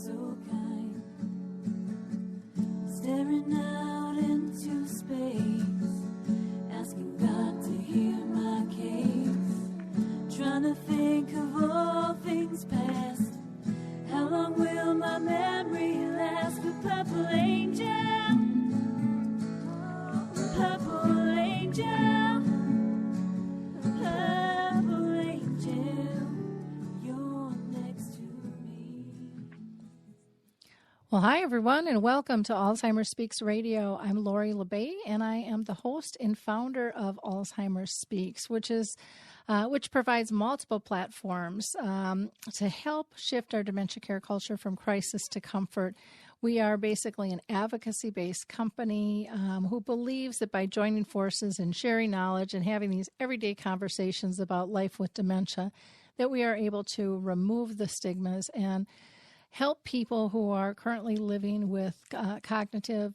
so kind, staring out into space, asking God to hear my case, trying to think of all things past. How long will my memory last? With purple angel, purple angel, purple angel, you're next to me. Well, hi, everyone, and welcome to Alzheimer's Speaks Radio. I'm Lori LeBay, and I am the host and founder of Alzheimer's Speaks, which provides multiple platforms to help shift our dementia care culture from crisis to comfort. We are basically an advocacy-based company who believes that by joining forces and sharing knowledge and having these everyday conversations about life with dementia, that we are able to remove the stigmas and help people who are currently living with cognitive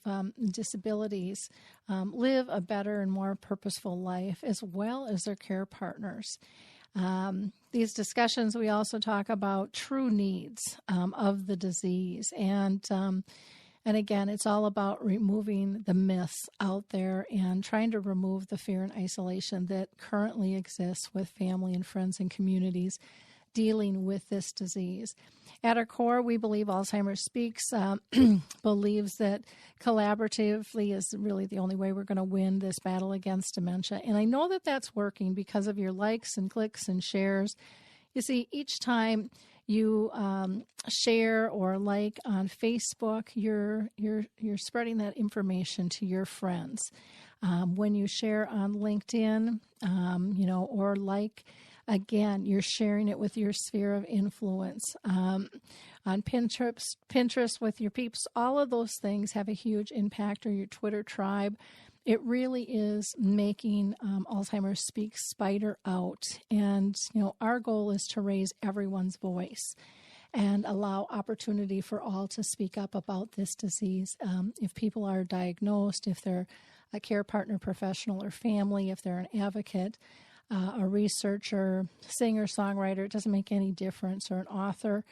disabilities live a better and more purposeful life, as well as their care partners. These discussions, we also talk about true needs of the disease. And again, it's all about removing the myths out there and trying to remove the fear and isolation that currently exists with family and friends and communities dealing with this disease. At our core, we believe Alzheimer's Speaks believes that collaboratively is really the only way we're going to win this battle against dementia. And I know that that's working because of your likes and clicks and shares. You see, each time you share or like on Facebook, you're spreading that information to your friends. When you share on LinkedIn, or like, again, you're sharing it with your sphere of influence. On Pinterest with your peeps, all of those things have a huge impact, or your Twitter tribe. It really is making Alzheimer's Speak spider out. And, our goal is to raise everyone's voice and allow opportunity for all to speak up about this disease. If people are diagnosed, if they're a care partner, professional, or family, if they're an advocate, a researcher, singer, songwriter, it doesn't make any difference, or an author.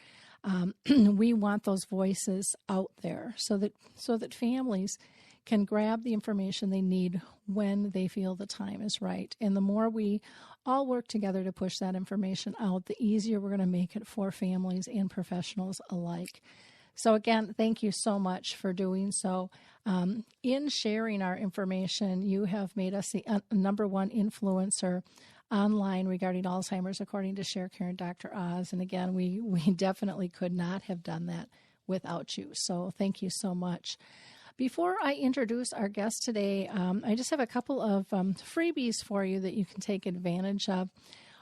We want those voices out there so that families can grab the information they need when they feel the time is right. And the more we all work together to push that information out, the easier we're going to make it for families and professionals alike. So again, thank you so much for doing so. In sharing our information, you have made us the number one influencer online regarding Alzheimer's, according to ShareCare and Dr. Oz. And again, we definitely could not have done that without you. So thank you so much. Before I introduce our guest today, I just have a couple of freebies for you that you can take advantage of.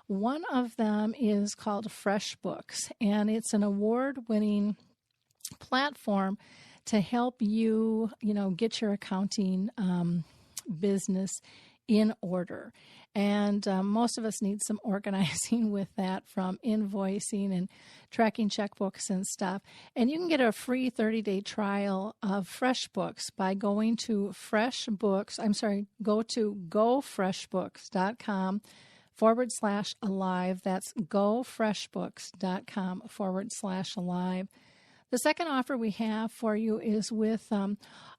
One of them is called FreshBooks, and it's an award-winning platform to help you, get your accounting business in order. And most of us need some organizing with that, from invoicing and tracking checkbooks and stuff. And you can get a free 30-day trial of FreshBooks by going to gofreshbooks.com/alive. That's gofreshbooks.com/alive. The second offer we have for you is with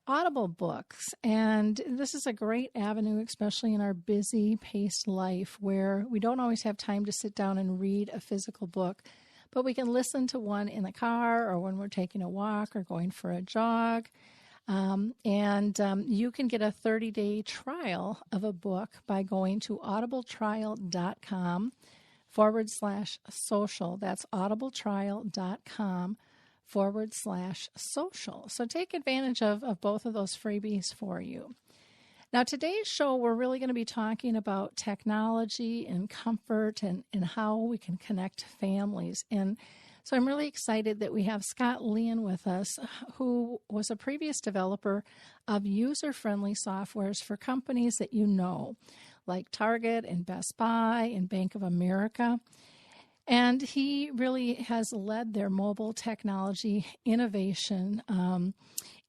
Audible books, and this is a great avenue, especially in our busy paced life where we don't always have time to sit down and read a physical book, but we can listen to one in the car or when we're taking a walk or going for a jog. You can get a 30-day trial of a book by going to audibletrial.com/social. That's audibletrial.com/social. So take advantage of both of those freebies for you. Now, today's show, we're really going to be talking about technology and comfort and how we can connect families. And so I'm really excited that we have Scott Lien with us, who was a previous developer of user-friendly softwares for companies that you know, like Target and Best Buy and Bank of America. And he really has led their mobile technology innovation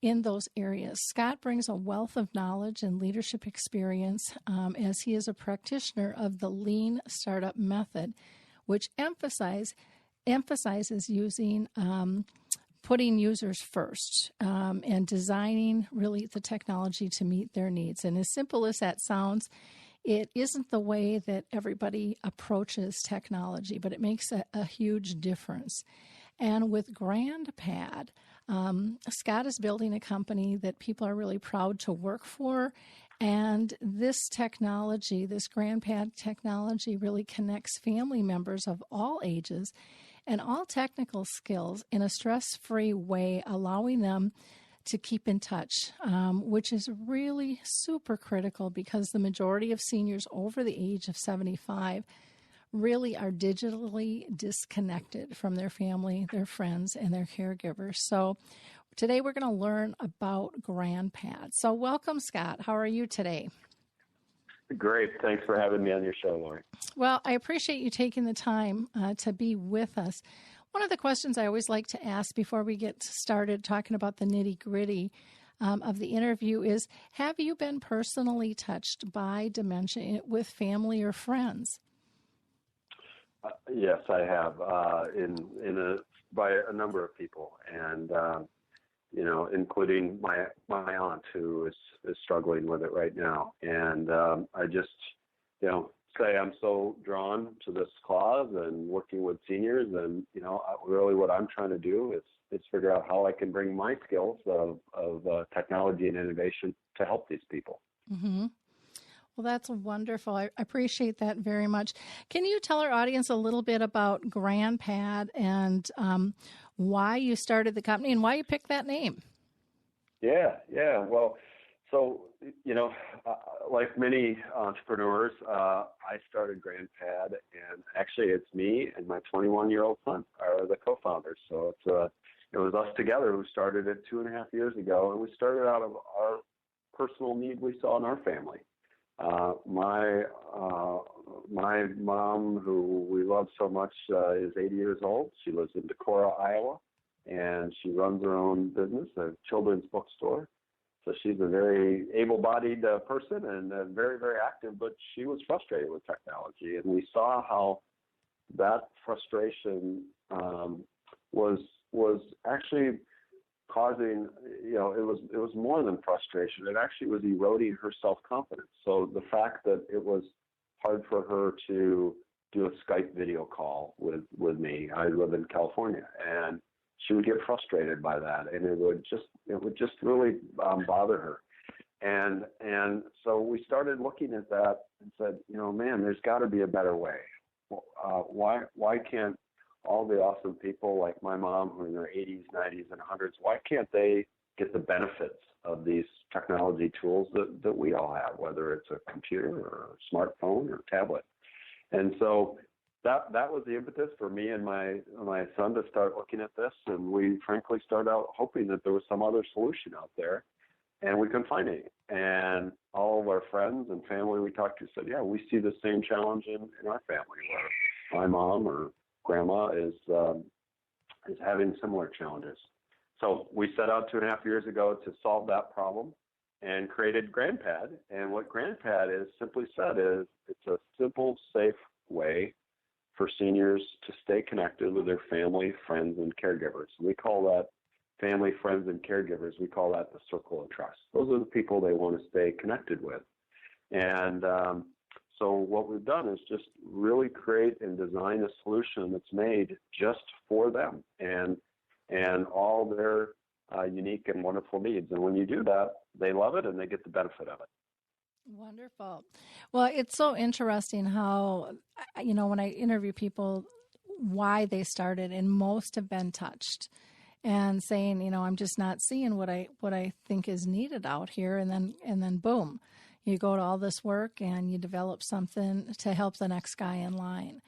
in those areas. Scott brings a wealth of knowledge and leadership experience as he is a practitioner of the Lean Startup Method, which emphasizes using putting users first and designing really the technology to meet their needs. And as simple as that sounds, it isn't the way that everybody approaches technology, but it makes a huge difference. And with grandPad, Scott is building a company that people are really proud to work for. And this technology, this grandpad technology, really connects family members of all ages and all technical skills in a stress-free way, allowing them to keep in touch, which is really super critical because the majority of seniors over the age of 75 really are digitally disconnected from their family, their friends, and their caregivers. So today we're going to learn about grandpads. So welcome, Scott. How are you today? Great. Thanks for having me on your show, Lori. Well, I appreciate you taking the time to be with us. One of the questions I always like to ask before we get started talking about the nitty-gritty of the interview is, have you been personally touched by dementia with family or friends? Yes, I have, by a number of people, and including my aunt who is struggling with it right now. And I just, say I'm so drawn to this cause and working with seniors, and really what I'm trying to do is figure out how I can bring my skills of technology and innovation to help these people. Mm-hmm. Well, that's wonderful. I appreciate that very much. Can you tell our audience a little bit about grandPad and why you started the company and why you picked that name? Yeah. Well, so, like many entrepreneurs, I started grandPad, and actually it's me and my 21-year-old son are the co-founders. So it was us together who started it 2.5 years ago, and we started out of our personal need we saw in our family. My mom, who we love so much, is 80 years old. She lives in Decorah, Iowa, and she runs her own business, a children's bookstore. So she's a very able-bodied person and very, very active, but she was frustrated with technology. And we saw how that frustration was actually causing, it was more than frustration. It actually was eroding her self-confidence. So the fact that it was hard for her to do a Skype video call with me, I live in California, and she would get frustrated by that, and it would just really bother her. And so we started looking at that and said, man, there's got to be a better way. Why can't all the awesome people like my mom who are in their 80s, 90s, and 100s, why can't they get the benefits of these technology tools that we all have, whether it's a computer or a smartphone or tablet? And so that was the impetus for me and my son to start looking at this, and we frankly started out hoping that there was some other solution out there, and we couldn't find any. And all of our friends and family we talked to said, yeah, we see the same challenge in our family, where my mom or grandma is having similar challenges. So we set out 2.5 years ago to solve that problem and created grandPad. And what grandPad is, simply said, is it's a simple, safe way for seniors to stay connected with their family, friends, and caregivers. We call that family, friends, and caregivers. We call that the circle of trust. Those are the people they want to stay connected with. And so what we've done is just really create and design a solution that's made just for them and all their unique and wonderful needs. And when you do that, they love it and they get the benefit of it. Wonderful. Well, it's so interesting how, when I interview people, why they started, and most have been touched and saying, I'm just not seeing what I think is needed out here. And then boom, you go to all this work and you develop something to help the next guy in line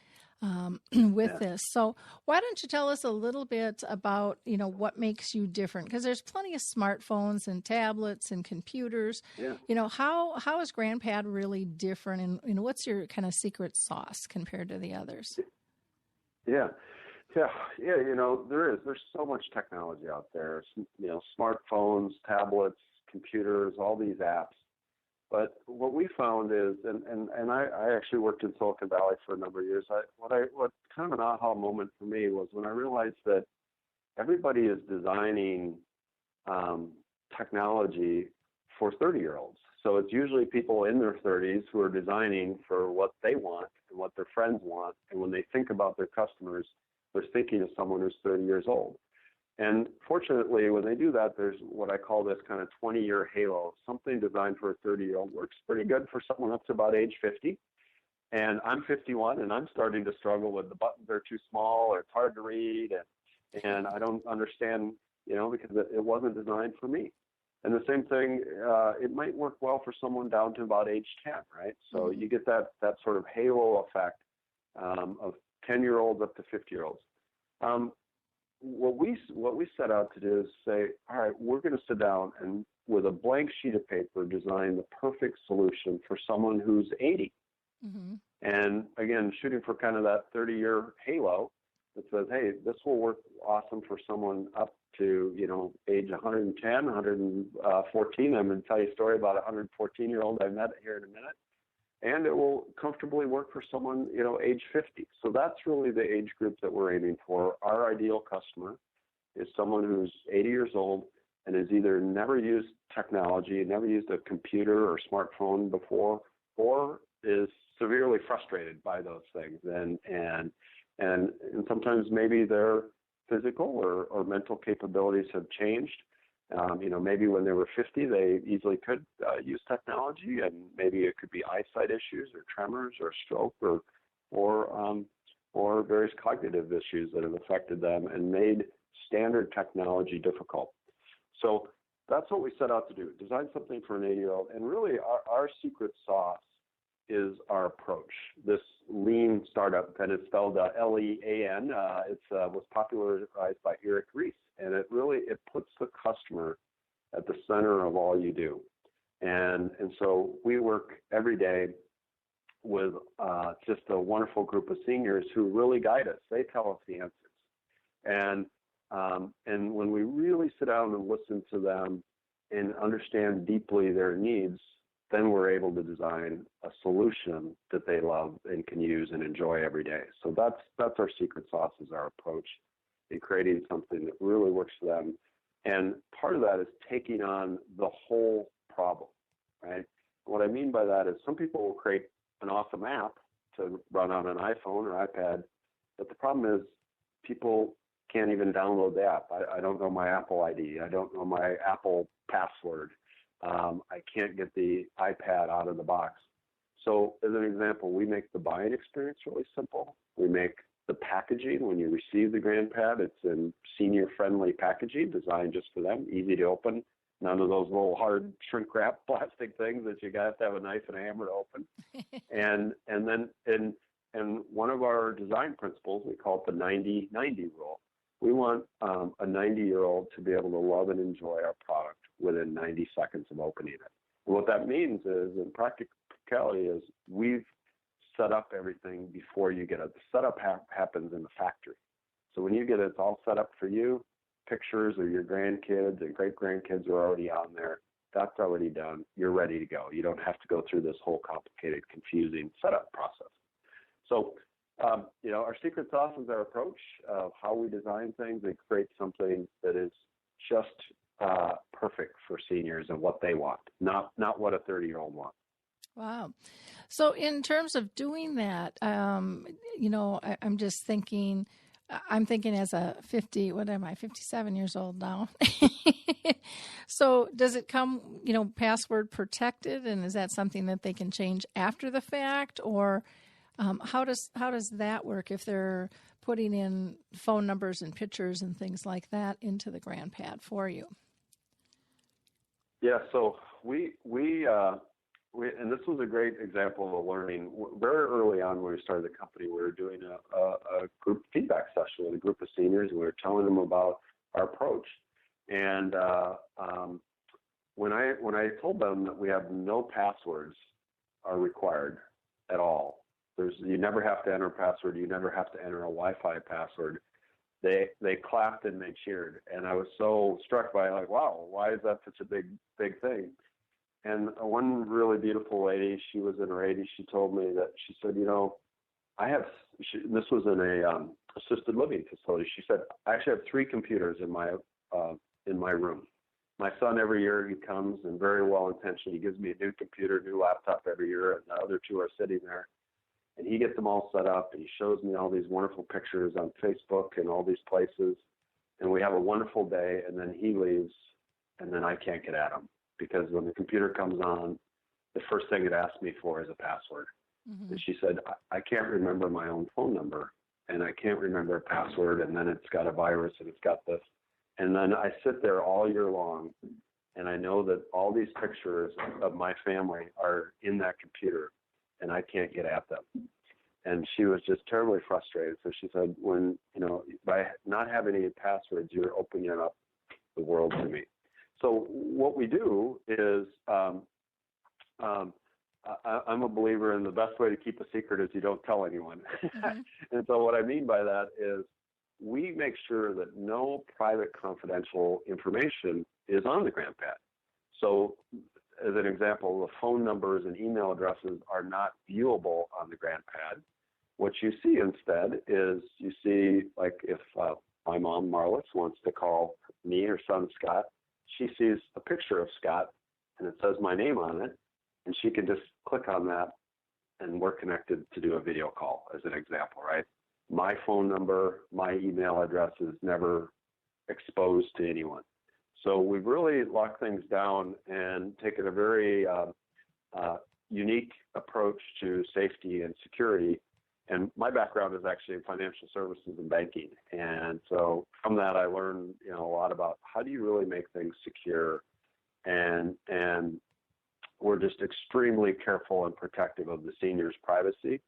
with this. So why don't you tell us a little bit about, what makes you different? Because there's plenty of smartphones and tablets and computers. Yeah. How is grandPad really different, and what's your kind of secret sauce compared to the others? Yeah. There's so much technology out there, smartphones, tablets, computers, all these apps. But what we found is, and I actually worked in Silicon Valley for a number of years. What kind of an aha moment for me was when I realized that everybody is designing technology for 30-year-olds. So it's usually people in their 30s who are designing for what they want and what their friends want. And when they think about their customers, they're thinking of someone who's 30 years old. And fortunately, when they do that, there's what I call this kind of 20-year halo. Something designed for a 30-year-old works pretty good for someone up to about age 50. And I'm 51, and I'm starting to struggle with the buttons are too small, or it's hard to read, and I don't understand, because it wasn't designed for me. And the same thing, it might work well for someone down to about age 10, right? So you get that sort of halo effect of 10-year-olds up to 50-year-olds. What we set out to do is say, all right, we're going to sit down and with a blank sheet of paper design the perfect solution for someone who's 80. Mm-hmm. And again, shooting for kind of that 30-year halo that says, hey, this will work awesome for someone up to, age 110, 114. I'm going to tell you a story about a 114-year-old I met here in a minute. And it will comfortably work for someone, age 50. So that's really the age group that we're aiming for. Our ideal customer is someone who's 80 years old and has either never used technology, never used a computer or smartphone before, or is severely frustrated by those things. And sometimes maybe their physical or mental capabilities have changed. Maybe when they were 50, they easily could use technology, and maybe it could be eyesight issues or tremors or stroke or various cognitive issues that have affected them and made standard technology difficult. So that's what we set out to do, design something for an 80-year-old. And really our secret sauce is our approach. This Lien startup, and it's spelled L-E-A-N. It was popularized by Eric Ries, and it puts the customer at the center of all you do. And so we work every day with just a wonderful group of seniors who really guide us. They tell us the answers. And when we really sit down and listen to them and understand deeply their needs, then we're able to design a solution that they love and can use and enjoy every day. So that's our secret sauce, is our approach in creating something that really works for them. And part of that is taking on the whole problem, right? What I mean by that is some people will create an awesome app to run on an iPhone or iPad, but the problem is people can't even download the app. I don't know my Apple ID. I don't know my Apple password. I can't get the iPad out of the box. So as an example, we make the buying experience really simple. We make the packaging when you receive the grandpad. It's in senior-friendly packaging designed just for them, easy to open. None of those little hard shrink wrap plastic things that you got to have a knife and a hammer to open. and one of our design principles, we call it the 90-90 rule. We want a 90-year-old to be able to love and enjoy our product within 90 seconds of opening it. And what that means is, in practicality, is we've set up everything before you get it. The setup happens in the factory. So when you get it, it's all set up for you. Pictures of your grandkids and great-grandkids are already on there. That's already done. You're ready to go. You don't have to go through this whole complicated, confusing setup process. So our secret sauce is our approach of how we design things and create something that is just perfect for seniors and what they want, not what a 30-year-old wants. Wow. So in terms of doing that, I'm just thinking, as a 57 years old now. So does it come, password protected, and is that something that they can change after the fact, or how does that work if they're putting in phone numbers and pictures and things like that into the grandpad for you? Yeah, so we and this was a great example of learning. Very early on when we started the company, we were doing a group feedback session with a group of seniors, and we were telling them about our approach. And when I told them that we have no passwords are required at all, you never have to enter a password, you never have to enter a Wi-Fi password, they clapped and they cheered. And I was so struck by, wow, why is that such a big thing? And one really beautiful lady, she was in her 80s, she told me that, she said, this was in a assisted living facility. She said, I actually have 3 computers in my room. My son, every year he comes and very well intentioned, he gives me a new computer, new laptop every year, and the other 2 are sitting there. And he gets them all set up, and he shows me all these wonderful pictures on Facebook and all these places. And we have a wonderful day, and then he leaves, and then I can't get at him. Because when the computer comes on, the first thing it asks me for is a password. Mm-hmm. And she said, I can't remember my own phone number, and I can't remember a password, and then it's got a virus, and it's got this. And then I sit there all year long, and I know that all these pictures of my family are in that computer, and I can't get at them. And she was just terribly frustrated. So she said, by not having any passwords, you're opening up the world to me. So what we do is, I'm a believer in the best way to keep a secret is you don't tell anyone. Mm-hmm. And so what I mean by that is we make sure that no private confidential information is on the grandpad. So as an example, the phone numbers and email addresses are not viewable on the grandpad. What you see instead is you see, like if my mom, Marlis, wants to call me or son, Scott, she sees a picture of Scott and it says my name on it, and she can just click on that and we're connected to do a video call as an example, right? My phone number, my email address is never exposed to anyone. So we've really locked things down and taken a very unique approach to safety and security. And my background is actually in financial services and banking. And so from that, I learned, a lot about how do you really make things secure. And we're just extremely careful and protective of the senior's privacy.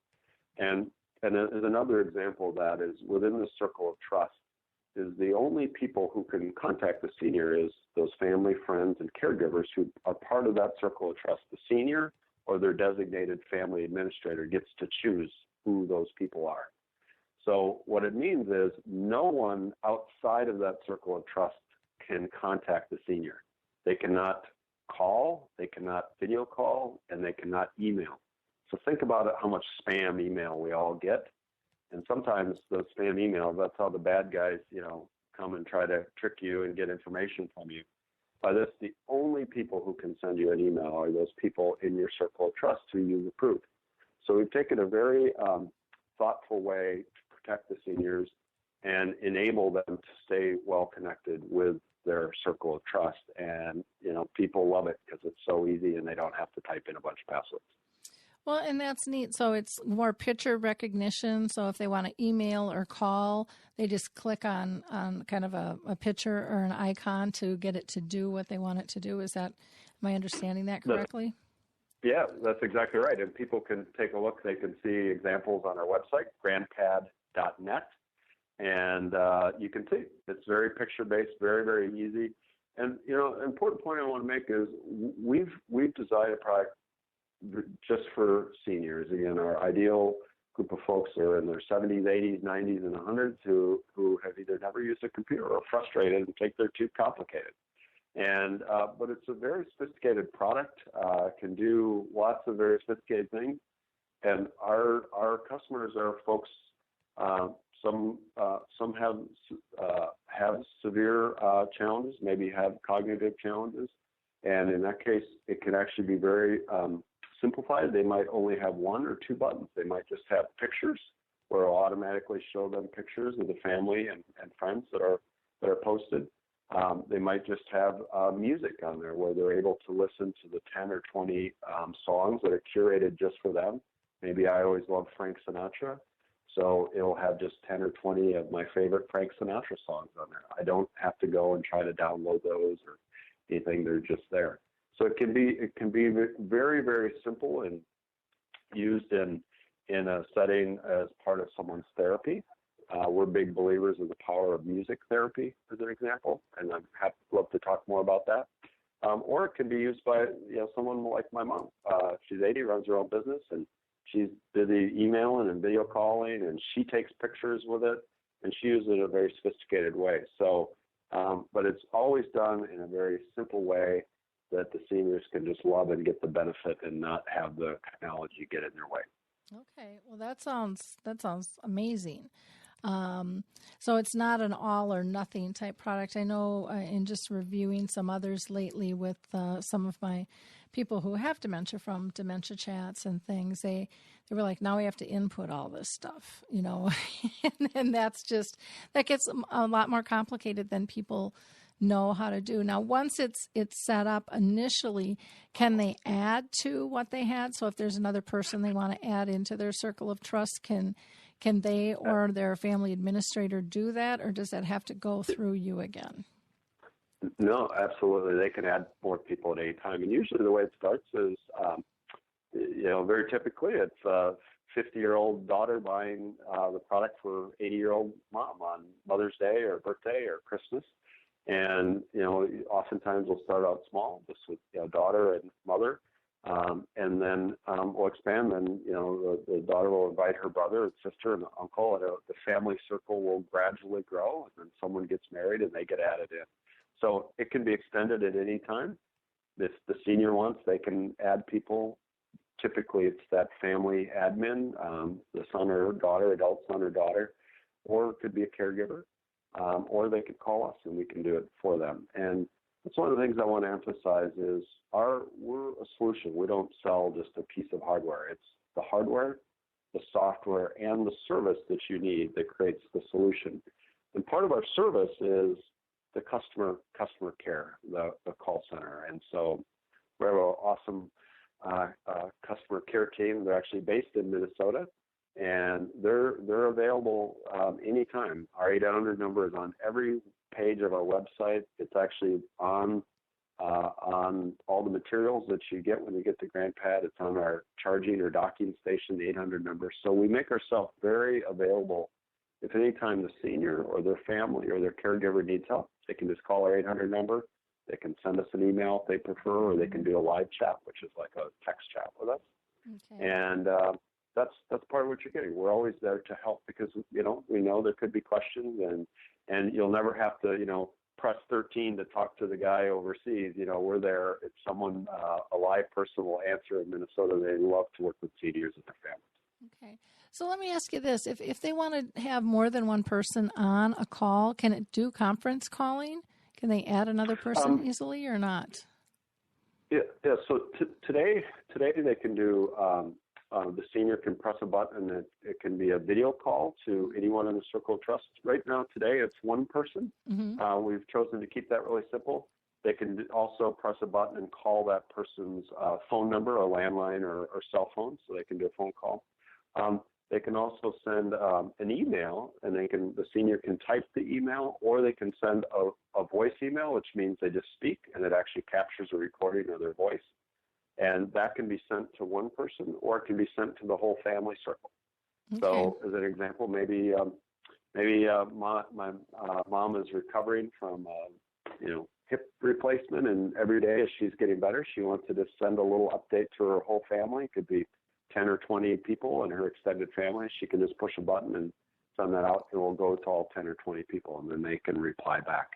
And as another example of that is within the circle of trust is the only people who can contact the senior is those family, friends, and caregivers who are part of that circle of trust. The senior or their designated family administrator gets to choose who those people are. So what it means is no one outside of that circle of trust can contact the senior. They cannot call, they cannot video call, and they cannot email. So think about it, how much spam email we all get. And sometimes those spam emails, that's how the bad guys, come and try to trick you and get information from you. By this, the only people who can send you an email are those people in your circle of trust who you've approved. So we've taken a very thoughtful way to protect the seniors and enable them to stay well connected with their circle of trust. And, people love it because it's so easy and they don't have to type in a bunch of passwords. Well, and that's neat. So it's more picture recognition. So if they want to email or call, they just click on kind of a picture or an icon to get it to do what they want it to do. Am I understanding that correctly? Yeah, that's exactly right. And people can take a look. They can see examples on our website, grandpad.net. And you can see it's very picture-based, very, very easy. And, an important point I want to make is we've designed a product just for seniors. Again, our ideal group of folks are in their 70s, 80s, 90s, and 100s who have either never used a computer or are frustrated and think they're too complicated. And but it's a very sophisticated product, can do lots of very sophisticated things. And our customers are folks, some have severe challenges, maybe have cognitive challenges. And in that case, it can actually be very simplified. They might only have 1 or 2 buttons. They might just have pictures where it'll automatically show them pictures of the family and friends that are posted. They might just have music on there where they're able to listen to the 10 or 20 songs that are curated just for them. Maybe I always love Frank Sinatra, so it'll have just 10 or 20 of my favorite Frank Sinatra songs on there. I don't have to go and try to download those or anything. They're just there. So it can be very, very simple and used in a setting as part of someone's therapy. We're big believers in the power of music therapy, as an example, and I'd love to talk more about that. Or it can be used by someone like my mom. She's 80, runs her own business, and she's busy emailing and video calling, and she takes pictures with it, and she uses it in a very sophisticated way. So, but it's always done in a very simple way that the seniors can just love and get the benefit and not have the technology get in their way. Okay, well that sounds amazing. So it's not an all or nothing type product. I know in just reviewing some others lately with some of my people who have dementia from dementia chats and things, they were like, now we have to input all this stuff, and that gets a lot more complicated than people know how to do. Now, once it's set up initially, can they add to what they had? So if there's another person they want to add into their circle of trust, can they or their family administrator do that, or does that have to go through you again? No, absolutely. They can add more people at any time. And usually the way it starts is, very typically it's a 50-year-old daughter buying the product for 80-year-old mom on Mother's Day or birthday or Christmas. And, oftentimes we'll start out small, just with daughter and mother. And then we'll expand. Then, the daughter will invite her brother and sister and uncle, and the family circle will gradually grow. And then someone gets married and they get added in. So it can be extended at any time. If the senior wants, they can add people. Typically, it's that family admin, the son or daughter, adult son or daughter, or it could be a caregiver, or they could call us and we can do it for them. And that's one of the things I want to emphasize is we're a solution. We don't sell just a piece of hardware. It's the hardware, the software, and the service that you need that creates the solution. And part of our service is the customer care, the call center. And so we have an awesome customer care team. They're actually based in Minnesota, and they're available anytime. Our 800 number is on every page of our website. It's actually on all the materials that you get when you get the grandPad. It's on our charging or docking station, the 800 number. So we make ourselves very available. If any time the senior or their family or their caregiver needs help, they can just call our 800 number. They can send us an email if they prefer, or they can do a live chat, which is like a text chat with us. Okay. And that's part of what you're getting. We're always there to help because we know there could be questions, and you'll never have to press 13 to talk to the guy overseas. We're there. If someone, a live person, will answer in Minnesota, they love to work with seniors and their families. Okay. So let me ask you this. If they want to have more than one person on a call, can it do conference calling? Can they add another person easily or not? Yeah. So today they can do, the senior can press a button and it can be a video call to anyone in the circle of trust. Right now, today, it's one person. Mm-hmm. We've chosen to keep that really simple. They can also press a button and call that person's phone number, a landline or cell phone, so they can do a phone call. They can also send an email, and the senior can type the email, or they can send a voice email, which means they just speak, and it actually captures a recording of their voice. And that can be sent to one person, or it can be sent to the whole family circle. Okay. So, as an example, maybe my mom is recovering from hip replacement, and every day as she's getting better, she wants to just send a little update to her whole family. It could be 10 or 20 people in her extended family. She can just push a button and send that out, and it will go to all 10 or 20 people, and then they can reply back.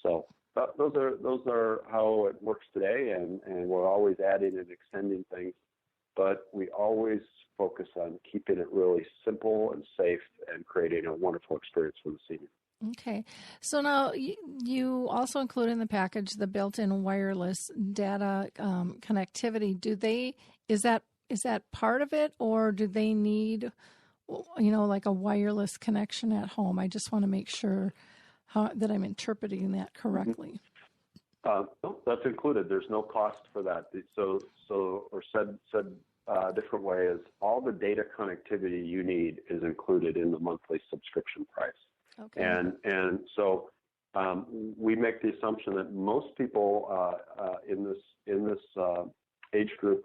So those are how it works today, and we're always adding and extending things, but we always focus on keeping it really simple and safe and creating a wonderful experience for the senior. Okay. So now you also include in the package the built-in wireless data connectivity. Is that part of it, or do they need, like a wireless connection at home? I just want to make sure that I'm interpreting that correctly. No, that's included. There's no cost for that. So said a different way is all the data connectivity you need is included in the monthly subscription price. Okay. And so we make the assumption that most people in this age group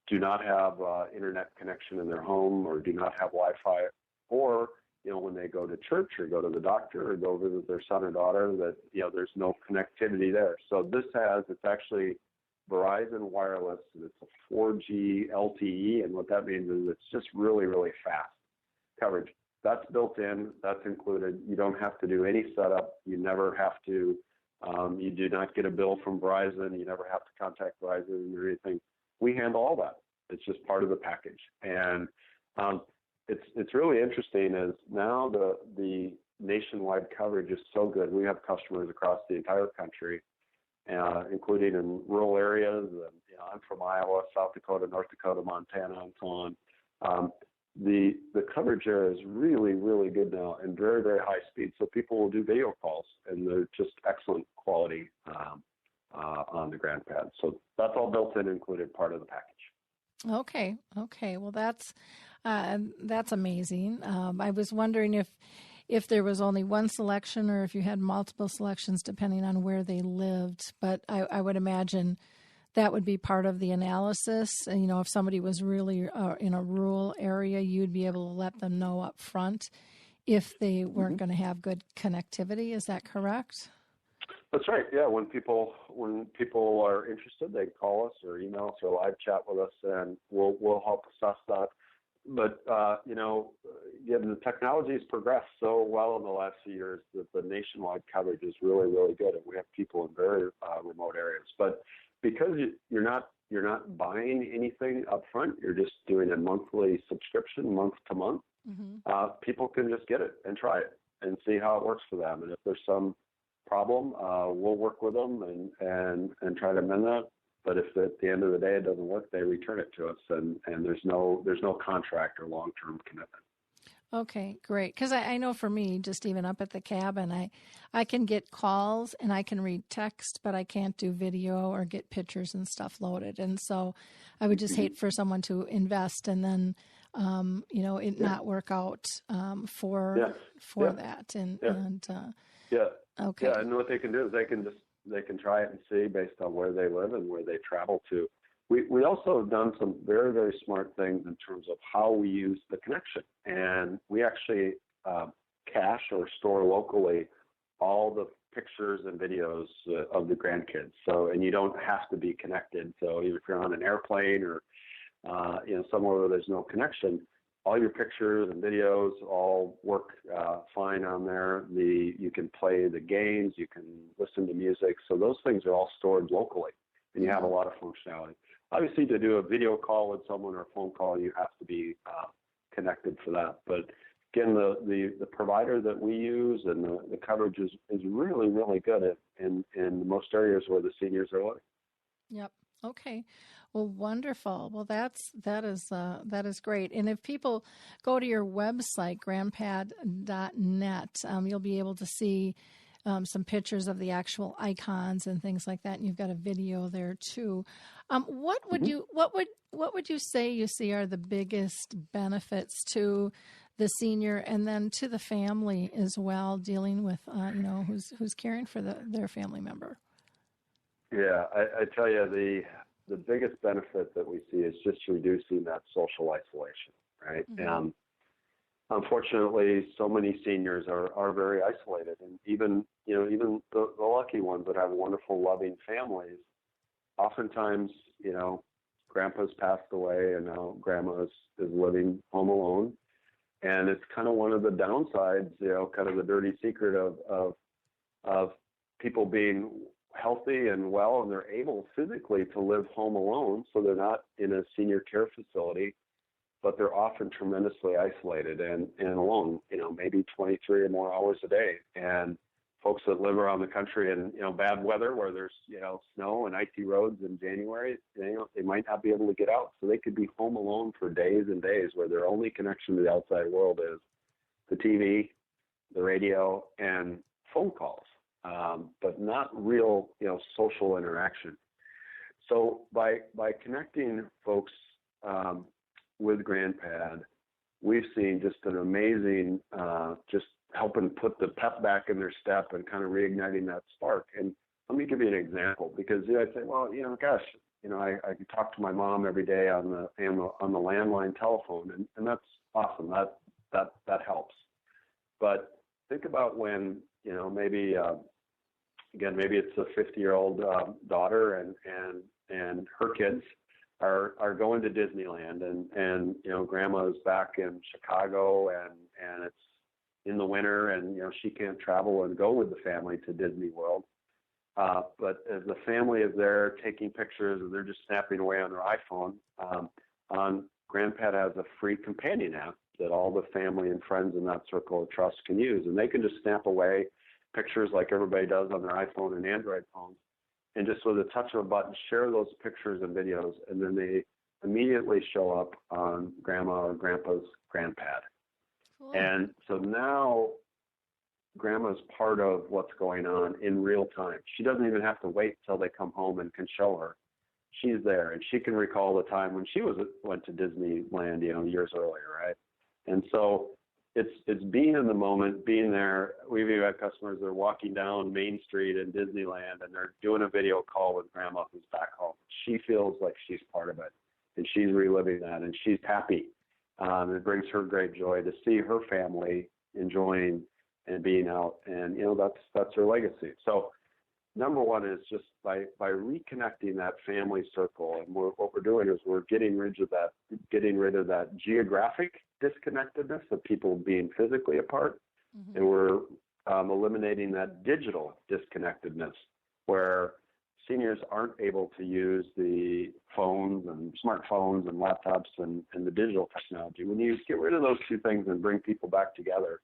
do not have internet connection in their home, or do not have Wi-Fi, or when they go to church or go to the doctor or go visit their son or daughter, that there's no connectivity there. So it's actually Verizon wireless, and it's a 4G LTE, and what that means is it's just really, really fast coverage. That's built in. That's included. You don't have to do any setup. You never have to. You do not get a bill from Verizon. You never have to contact Verizon or anything. We handle all that. It's just part of the package. And it's really interesting is now the nationwide coverage is so good. We have customers across the entire country, including in rural areas. And, I'm from Iowa, South Dakota, North Dakota, Montana, and so on. The coverage there is really, really good now and very, very high speed. So people will do video calls, and they're just excellent quality on the grandpad. So that's all built in, included part of the package. Okay. Well, that's amazing. I was wondering if there was only one selection or if you had multiple selections depending on where they lived. But I would imagine that would be part of the analysis. And, if somebody was really in a rural area, you'd be able to let them know up front if they weren't going to have good connectivity. Is that correct? That's right. Yeah. When people are interested, they call us or email us or live chat with us, and we'll help assess that. But the technology has progressed so well in the last few years that the nationwide coverage is really, really good, and we have people in very remote areas. But because you're not buying anything up front, you're just doing a monthly subscription, month to month. People can just get it and try it and see how it works for them. And if there's some problem, we'll work with them and try to amend that. But if at the end of the day it doesn't work, they return it to us, and there's no contract or long-term commitment. Okay, great. Because I know for me, just even up at the cabin, I can get calls and I can read text, but I can't do video or get pictures and stuff loaded. And so I would just hate for someone to invest and then, it not work out for that. Okay. Yeah, and what they can do is they can try it and see based on where they live and where they travel to. We also have done some very, very smart things in terms of how we use the connection. And we actually cache or store locally all the pictures and videos of the grandkids. So, and you don't have to be connected. So if you're on an airplane or, somewhere where there's no connection, all your pictures and videos all work fine on there. You can play the games, you can listen to music. So those things are all stored locally, and you have a lot of functionality. Obviously, to do a video call with someone or a phone call, you have to be connected for that. But again, the provider that we use and the coverage is really, really good in most areas where the seniors are living. Yep. Okay. Well, wonderful. Well, that is great. And if people go to your website, grandpad.net, you'll be able to see some pictures of the actual icons and things like that. And you've got a video there too. What would you say you see are the biggest benefits to the senior and then to the family as well, dealing with who's caring for their family member? Yeah, I tell you, the biggest benefit that we see is just reducing that social isolation, right? And unfortunately, so many seniors are very isolated, and even the lucky ones that have wonderful, loving families, oftentimes, grandpa's passed away and now grandma is living home alone. And it's kind of one of the downsides, kind of the dirty secret of people being healthy and well, and they're able physically to live home alone. So they're not in a senior care facility, but they're often tremendously isolated and alone, maybe 23 or more hours a day. And folks that live around the country in, bad weather where there's, snow and icy roads in January, they might not be able to get out. So they could be home alone for days and days where their only connection to the outside world is the TV, the radio, and phone calls, but not real, social interaction. So by connecting folks with grandpad, we've seen just an amazing, just helping put the pep back in their step and kind of reigniting that spark. And let me give you an example, because I say, well, gosh, I can talk to my mom every day on the landline telephone, and that's awesome. That helps. But think about when, maybe maybe it's a 50-year-old daughter and her kids are going to Disneyland, and grandma's back in Chicago, and it's in the winter, and she can't travel and go with the family to Disney World. But as the family is there taking pictures and they're just snapping away on their iPhone, grandPad has a free companion app that all the family and friends in that circle of trust can use. And they can just snap away pictures like everybody does on their iPhone and Android phones, and just with a touch of a button, share those pictures and videos, and then they immediately show up on grandma or grandpa's grandpad. Cool. And so now grandma's part of what's going on in real time. She doesn't even have to wait till they come home and can show her. She's there, and she can recall the time when she went to Disneyland, years earlier, right? And so it's being in the moment, being there. We've even had customers that are walking down Main Street in Disneyland, and they're doing a video call with grandma who's back home. She feels like she's part of it, and she's reliving that, and she's happy. It brings her great joy to see her family enjoying and being out, and that's her legacy. So number one is just by reconnecting that family circle, and what we're doing is we're getting rid of that geographic disconnectedness of people being physically apart, Mm-hmm. and we're eliminating that digital disconnectedness where seniors aren't able to use the phones and smartphones and laptops and the digital technology. When you get rid of those two things and bring people back together,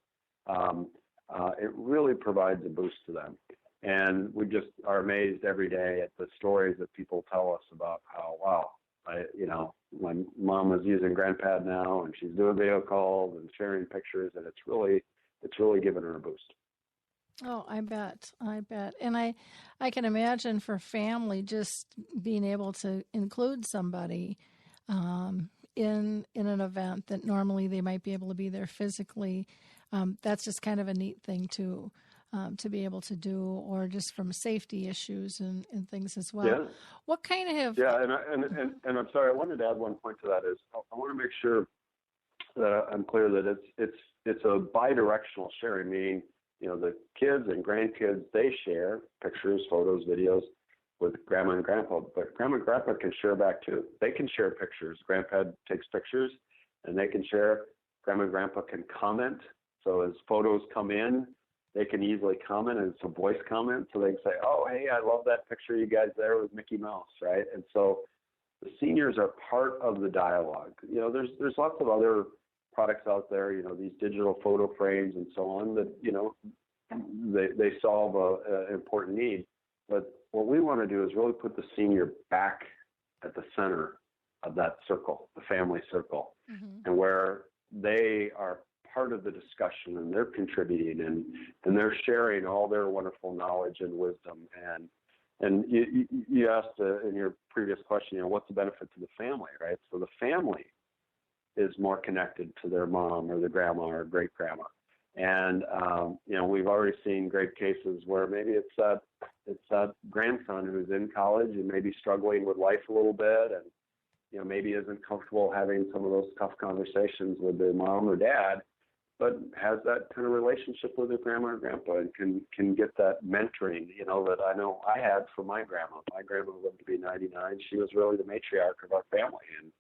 it really provides a boost to them. And we just are amazed every day at the stories that people tell us about how, wow, my mom was using grandpad now, and she's doing video calls and sharing pictures, and it's really given her a boost. Oh, I bet. And I can imagine for family just being able to include somebody in an event that normally they might be able to be there physically. That's just kind of a neat thing to be able to do, or just from safety issues and things as well. Yeah. What kind of... Yeah, and I'm sorry, I wanted to add one point to that is I want to make sure that I'm clear that it's a bidirectional sharing, meaning, the kids and grandkids, they share pictures, photos, videos with grandma and grandpa, but grandma and grandpa can share back too. They can share pictures. Grandpa takes pictures and they can share. Grandma and grandpa can comment. So as photos come in, they can easily comment, and it's a voice comment. So they can say, oh, hey, I love that picture you guys there with Mickey Mouse, right? And so the seniors are part of the dialogue. There's lots of other products out there, these digital photo frames and so on that, they solve an important need. But what we want to do is really put the senior back at the center of that circle, the family circle, Mm-hmm. and where they are part of the discussion, and they're contributing, and they're sharing all their wonderful knowledge and wisdom. And you asked in your previous question, what's the benefit to the family, right? So the family is more connected to their mom or their grandma or great grandma. And, we've already seen great cases where maybe it's that grandson who's in college and maybe struggling with life a little bit, and, maybe isn't comfortable having some of those tough conversations with their mom or dad, but has that kind of relationship with their grandma or grandpa, and can get that mentoring, that I know I had from my grandma. My grandma lived to be 99. She was really the matriarch of our family, and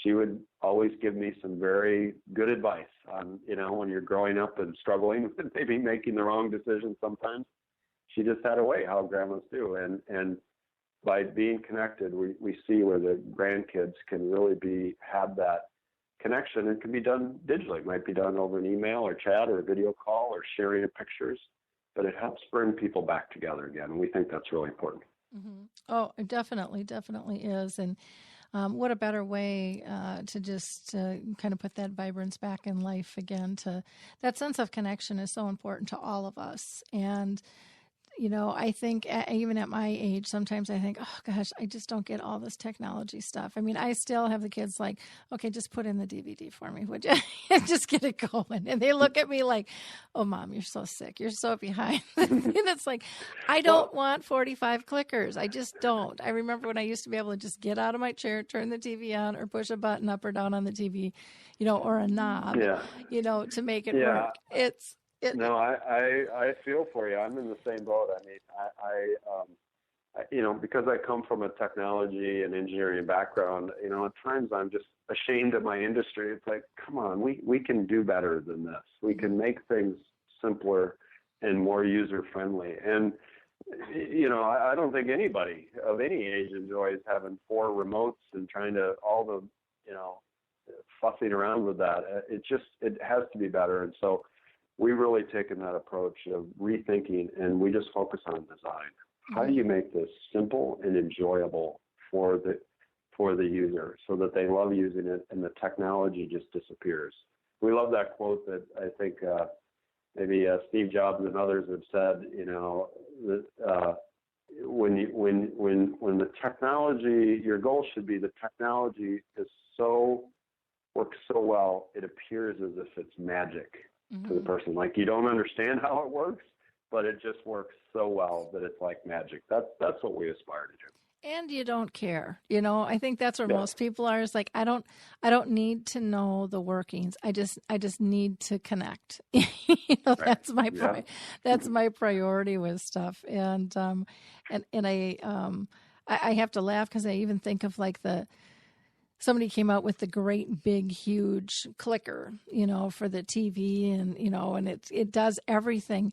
she would always give me some very good advice on, when you're growing up and struggling with maybe making the wrong decisions sometimes. She just had a way, how grandmas do. And by being connected, we see where the grandkids can really have that connection. It can be done digitally. It might be done over an email or chat or a video call or sharing of pictures, but it helps bring people back together again. And we think that's really important. Mm-hmm. Oh, it definitely is. And what a better way to just kind of put that vibrance back in life again. That sense of connection is so important to all of us. And I think even at my age, sometimes I think, oh gosh, I just don't get all this technology stuff. I mean, I still have the kids like, okay, just put in the DVD for me, would you? And just get it going. And they look at me like, oh, Mom, you're so sick. You're so behind. And it's like, I don't want 45 clickers. I just don't. I remember when I used to be able to just get out of my chair, turn the TV on, or push a button up or down on the TV, or a knob, to make it work. No, I feel for you. I'm in the same boat. I mean, I because I come from a technology and engineering background, at times I'm just ashamed of my industry. It's like, come on, we can do better than this. We can make things simpler and more user-friendly. And, I don't think anybody of any age enjoys having 4 remotes and trying to all the fussing around with that. It has to be better. And so we've really taken that approach of rethinking, and we just focus on design. How do you make this simple and enjoyable for the user so that they love using it and the technology just disappears? We love that quote that I think maybe Steve Jobs and others have said, that when the technology, your goal should be the technology works so well, it appears as if it's magic to the person. Like, you don't understand how it works, but it just works so well that it's like magic. That's what we aspire to do. And you don't care. I think that's where most people are. Is like, I don't need to know the workings. I just need to connect. Right. That's my priority with stuff. And I have to laugh because I even think of like somebody came out with the great big huge clicker, for the TV, and it does everything.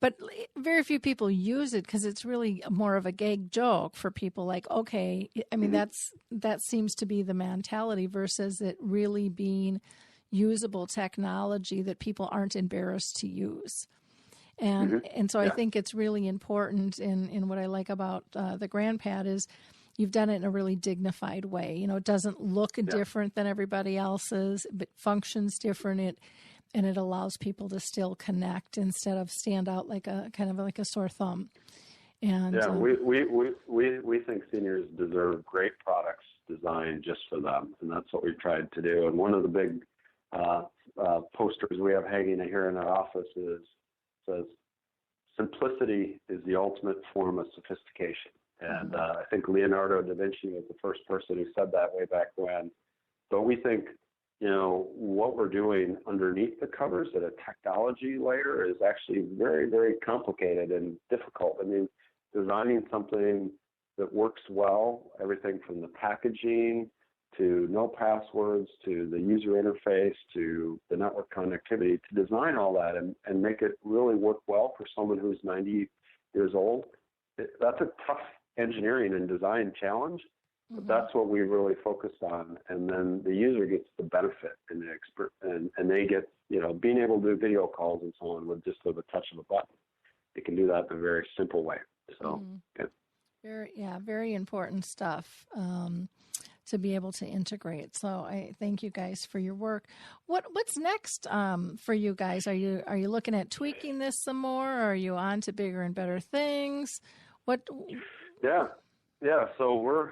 But very few people use it because it's really more of a gag joke for people. Like, okay, I mean, that seems to be the mentality versus it really being usable technology that people aren't embarrassed to use. And so I think it's really important. In what I like about the grandpad is you've done it in a really dignified way. It doesn't look different than everybody else's, but functions different. And it allows people to still connect instead of stand out like a kind of like a sore thumb. And we think seniors deserve great products designed just for them, and that's what we've tried to do. And one of the big posters we have hanging here in our office says, "Simplicity is the ultimate form of sophistication." And I think Leonardo da Vinci was the first person who said that way back when. But we think, what we're doing underneath the covers at a technology layer is actually very, very complicated and difficult. I mean, designing something that works well, everything from the packaging to no passwords to the user interface to the network connectivity, to design all that and make it really work well for someone who's 90 years old, that's a tough engineering and design challenge. But that's what we really focused on, and then the user gets the benefit and the expert, and they get being able to do video calls and so on with just with a touch of a button. They can do that in a very simple way. So, very important stuff to be able to integrate. So I thank you guys for your work. What's next for you guys? Are you looking at tweaking this some more? Or are you on to bigger and better things? What? Yeah. So we're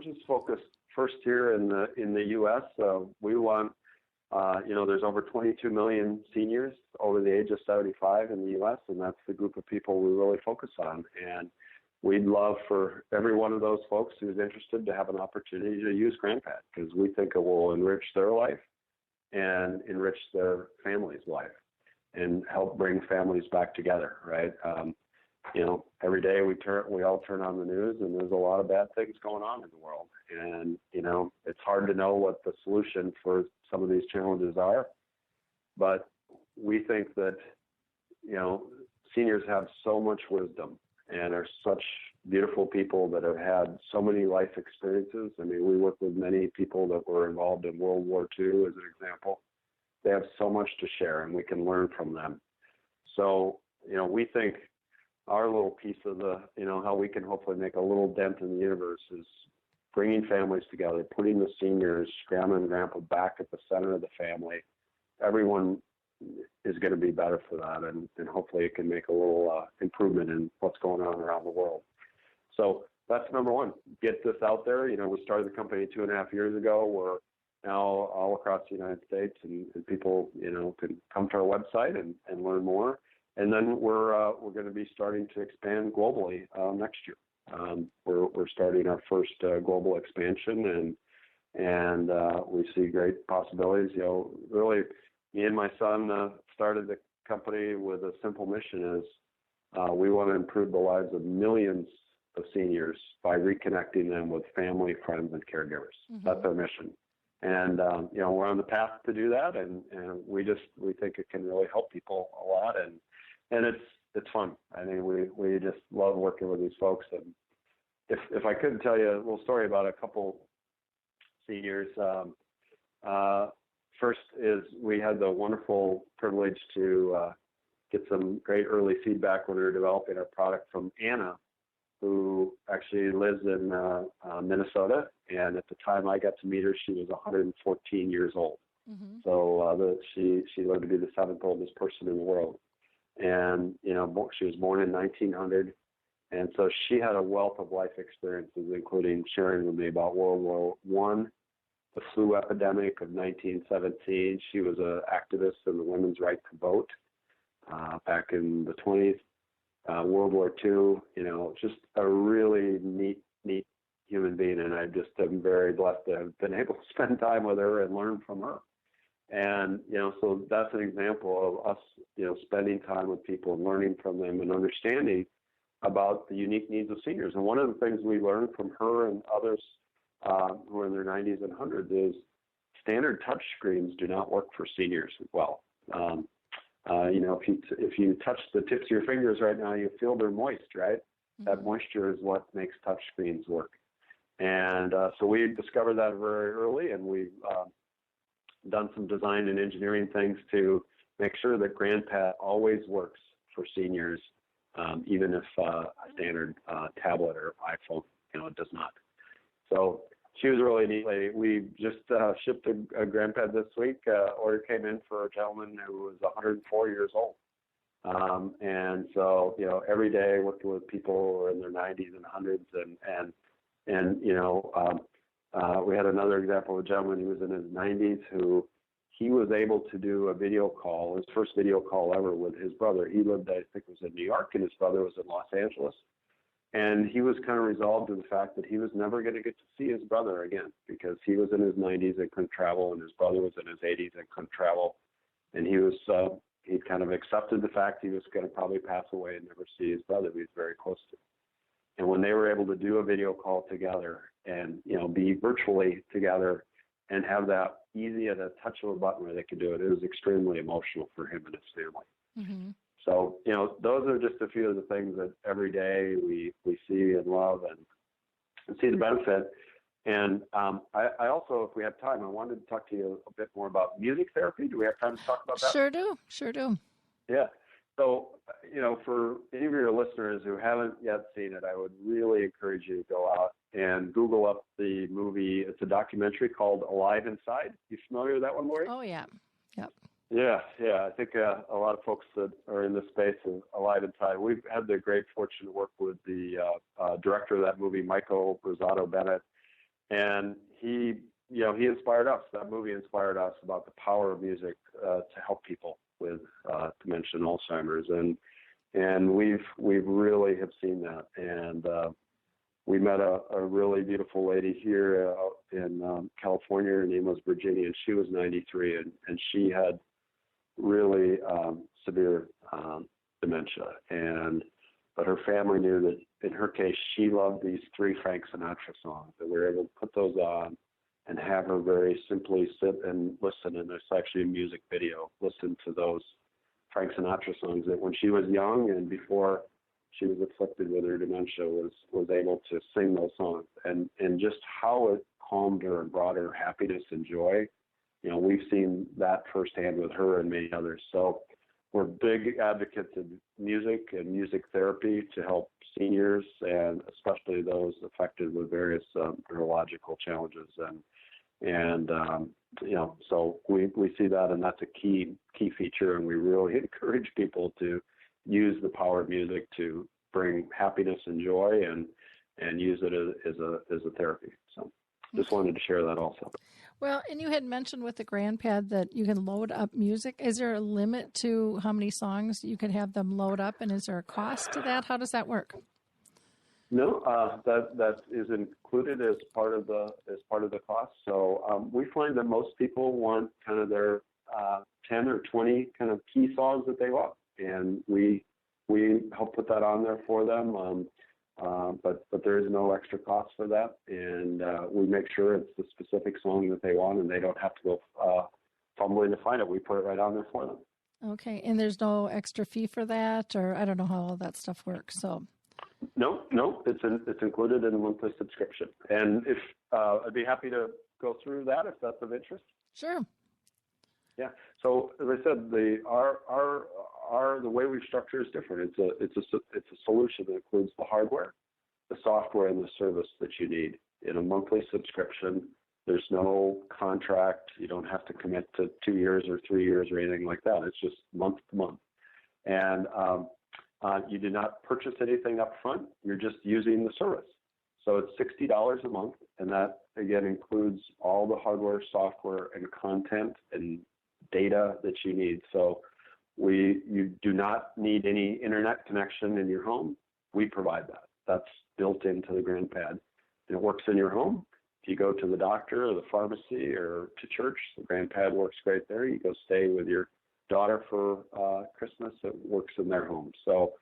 just focused first here in the U.S. We want, there's over 22 million seniors over the age of 75 in the U.S., and that's the group of people we really focus on. And we'd love for every one of those folks who's interested to have an opportunity to use grandPad, because we think it will enrich their life and enrich their family's life and help bring families back together, right? Every day we all turn on the news, and there's a lot of bad things going on in the world. And, it's hard to know what the solution for some of these challenges are. But we think that, seniors have so much wisdom and are such beautiful people that have had so many life experiences. I mean, we work with many people that were involved in World War II, as an example. They have so much to share, and we can learn from them. So, we think our little piece of how we can hopefully make a little dent in the universe is bringing families together, putting the seniors, grandma and grandpa, back at the center of the family. Everyone is going to be better for that, and hopefully it can make a little improvement in what's going on around the world. So that's number one, get this out there. We started the company 2.5 years ago. We're now all across the United States, and people, can come to our website and learn more. And then we're going to be starting to expand globally next year. We're starting our first global expansion, and we see great possibilities. Really, me and my son started the company with a simple mission: is we want to improve the lives of millions of seniors by reconnecting them with family, friends, and caregivers. That's our mission. And we're on the path to do that, and we think it can really help people a lot, and it's fun. I mean, we just love working with these folks. And if I could tell you a little story about a couple seniors. First is we had the wonderful privilege to get some great early feedback when we were developing our product from Anna, who actually lives in Minnesota. And at the time I got to meet her, she was 114 years old. Mm-hmm. So she lived to be the seventh oldest person in the world. And, she was born in 1900. And so she had a wealth of life experiences, including sharing with me about World War I, the flu epidemic of 1917. She was an activist in the women's right to vote back in the 20s. World War II, just a really neat human being. And I just am very blessed to have been able to spend time with her and learn from her. And, so that's an example of us, spending time with people and learning from them and understanding about the unique needs of seniors. And one of the things we learned from her and others who are in their 90s and 100s is standard touch screens do not work for seniors well. If you touch the tips of your fingers right now, you feel they're moist, right? Mm-hmm. That moisture is what makes touch screens work. And so we discovered that very early, and we've done some design and engineering things to make sure that grandPad always works for seniors, even if a standard tablet or iPhone, does not. So she was a really neat lady. We just shipped a grandPad this week. Order came in for a gentleman who was 104 years old. And so, every day working with people who are in their 90s and 100s we had another example of a gentleman who was in his 90s who he was able to do a video call, his first video call ever with his brother. He lived, I think it was in New York, and his brother was in Los Angeles. And he was kind of resolved to the fact that he was never going to get to see his brother again because he was in his 90s and couldn't travel, and his brother was in his 80s and couldn't travel. And he was, he kind of accepted the fact he was going to probably pass away and never see his brother he was very close to. And when they were able to do a video call together and, be virtually together and have that easy at a touch of a button where they could do it, it was extremely emotional for him and his family. Mm-hmm. So, those are just a few of the things that every day we see and love and see the benefit. And I also, if we have time, I wanted to talk to you a bit more about music therapy. Do we have time to talk about that? Sure do. Yeah. So, for any of your listeners who haven't yet seen it, I would really encourage you to go out and Google up the movie. It's a documentary called Alive Inside. You familiar with that one, Lori? Oh, yeah. Yep. Yeah. I think a lot of folks that are in this space are Alive Inside. We've had the great fortune to work with the director of that movie, Michael Rosado Bennett, and he inspired us. That movie inspired us about the power of music to help people with dementia and Alzheimer's, and we've really have seen that. And we met a really beautiful lady here in California. Her name was Virginia, and she was 93, and she had really severe dementia. But her family knew that in her case, she loved these 3 Frank Sinatra songs, and we were able to put those on and have her very simply sit and listen. And there's actually a music video. Listen to those Frank Sinatra songs that when she was young and before she was afflicted with her dementia was able to sing those songs, and just how it calmed her and brought her happiness and joy. We've seen that firsthand with her and many others. So we're big advocates of music and music therapy to help seniors and especially those affected with various neurological challenges. So we see that, and that's a key feature, and we really encourage people to use the power of music to bring happiness and joy and use it as a therapy. So just wanted to share that also. Well, and you had mentioned with the grandPad that you can load up music. Is there a limit to how many songs you could have them load up, and is there a cost to that? How does that work? No, that is included as part of the cost. So we find that most people want kind of their 10 or 20 kind of key songs that they love, and we help put that on there for them. But there is no extra cost for that, and we make sure it's the specific song that they want, and they don't have to go fumbling to find it. We put it right on there for them. Okay, and there's no extra fee for that, or I don't know how all that stuff works. So. No, it's included in the monthly subscription. And if I'd be happy to go through that if that's of interest? Sure. Yeah. So as I said, the way we structure is different. It's a solution that includes the hardware, the software, and the service that you need in a monthly subscription. There's no contract. You don't have to commit to 2 years or 3 years or anything like that. It's just month to month. And you do not purchase anything up front. You're just using the service. So it's $60 a month, and that, again, includes all the hardware, software, and content and data that you need. So you do not need any internet connection in your home. We provide that. That's built into the grandPad. And it works in your home. If you go to the doctor or the pharmacy or to church, the grandPad works great there. You go stay with your daughter for Christmas, it works in their home. So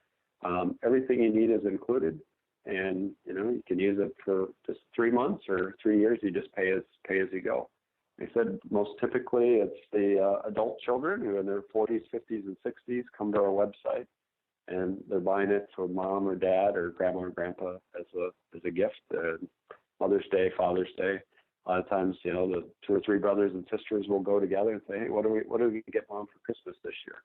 everything you need is included, and you can use it for just 3 months or 3 years. You just pay as you go. I said most typically it's the adult children who are in their 40s, 50s, and 60s come to our website, and they're buying it for mom or dad or grandma or grandpa as a gift. Mother's Day, Father's Day. A lot of times, the 2 or 3 brothers and sisters will go together and say, hey, what do we get mom for Christmas this year?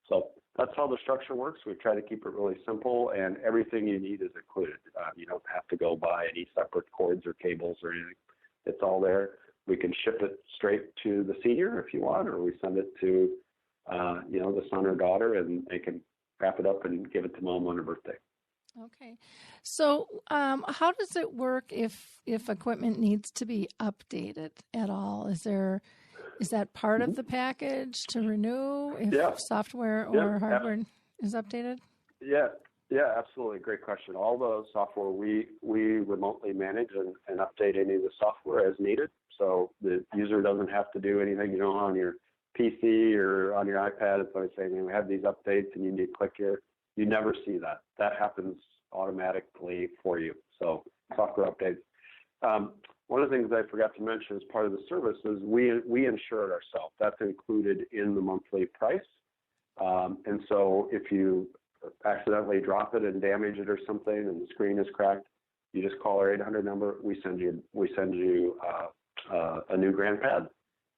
So that's how the structure works. We try to keep it really simple, and everything you need is included. You don't have to go buy any separate cords or cables or anything. It's all there. We can ship it straight to the senior if you want, or we send it to, the son or daughter, and they can wrap it up and give it to mom on her birthday. Okay. So how does it work if equipment needs to be updated at all? Is that part of the package to renew if software or hardware is updated? Yeah, absolutely. Great question. All the software we remotely manage and update any of the software as needed. So the user doesn't have to do anything, on your PC or on your iPad. It's always saying, we have these updates and you need to click here. You never see that. That happens automatically for you. So software updates. One of the things I forgot to mention as part of the service is we insure it ourselves. That's included in the monthly price. And so if you accidentally drop it and damage it or something and the screen is cracked, you just call our 800 number. We send you a new grandpad,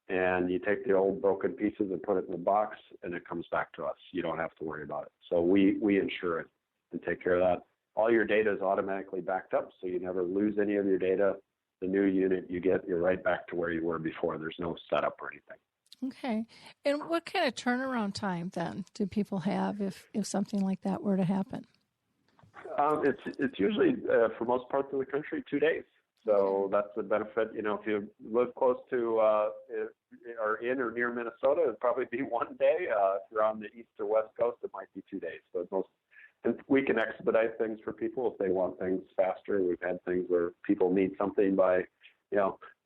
and you take the old broken pieces and put it in the box, and it comes back to us. You don't have to worry about it. So we insure it and take care of that. All your data is automatically backed up, so you never lose any of your data. The new unit you're right back to where you were before. There's no setup or anything. Okay. And what kind of turnaround time then do people have if something like that were to happen? It's usually, for most parts of the country, 2 days. So that's the benefit. If you live close to or in or near Minnesota, it'd probably be 1 day. If you're on the east or west coast, it might be 2 days. So we can expedite things for people if they want things faster. We've had things where people need something by,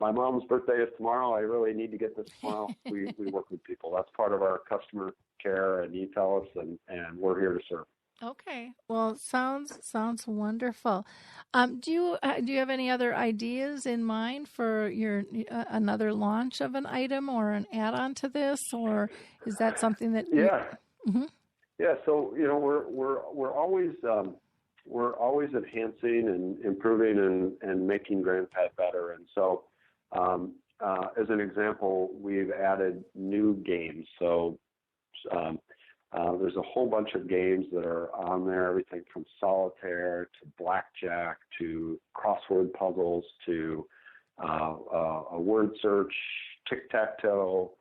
my mom's birthday is tomorrow. I really need to get this tomorrow. We work with people. That's part of our customer care, and you tell us, and we're here to serve. Okay. Well, sounds wonderful. Do you have any other ideas in mind for your another launch of an item or an add-on to this, or is that something that? Yeah. Mm-hmm. Yeah. So we're always enhancing and improving and making grandPad better. And so, as an example, we've added new games. So. There's a whole bunch of games that are on there, everything from solitaire to blackjack to crossword puzzles to a word search, tic-tac-toe.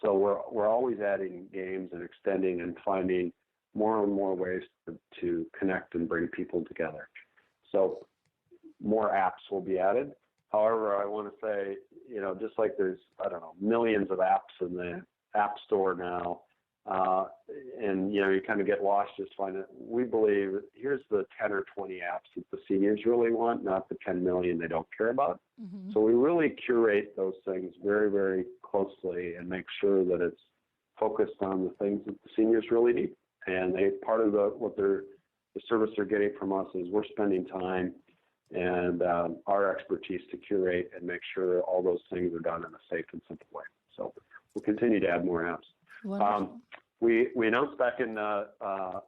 So we're always adding games and extending and finding more and more ways to connect and bring people together. So more apps will be added. However, I want to say, just like there's, millions of apps in the App Store now, and you kind of get lost just finding it. We believe here's the 10 or 20 apps that the seniors really want, not the 10 million they don't care about. Mm-hmm. So we really curate those things very, very closely and make sure that it's focused on the things that the seniors really need. And part of the service they're getting from us is we're spending time and our expertise to curate and make sure all those things are done in a safe and simple way. So we'll continue to add more apps. We announced back in just a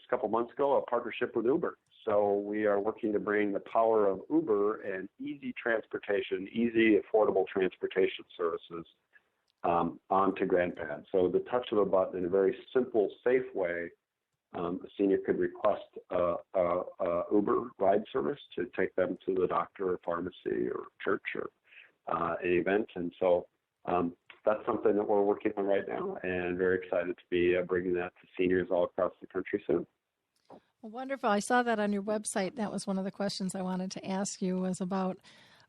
couple months ago a partnership with Uber. So we are working to bring the power of Uber and easy transportation, easy, affordable transportation services onto grandPad. So the touch of a button in a very simple, safe way, a senior could request a Uber ride service to take them to the doctor or pharmacy or church or an event. And so that's something that we're working on right now, and very excited to be bringing that to seniors all across the country soon. Well, wonderful. I saw that on your website. That was one of the questions I wanted to ask you, was about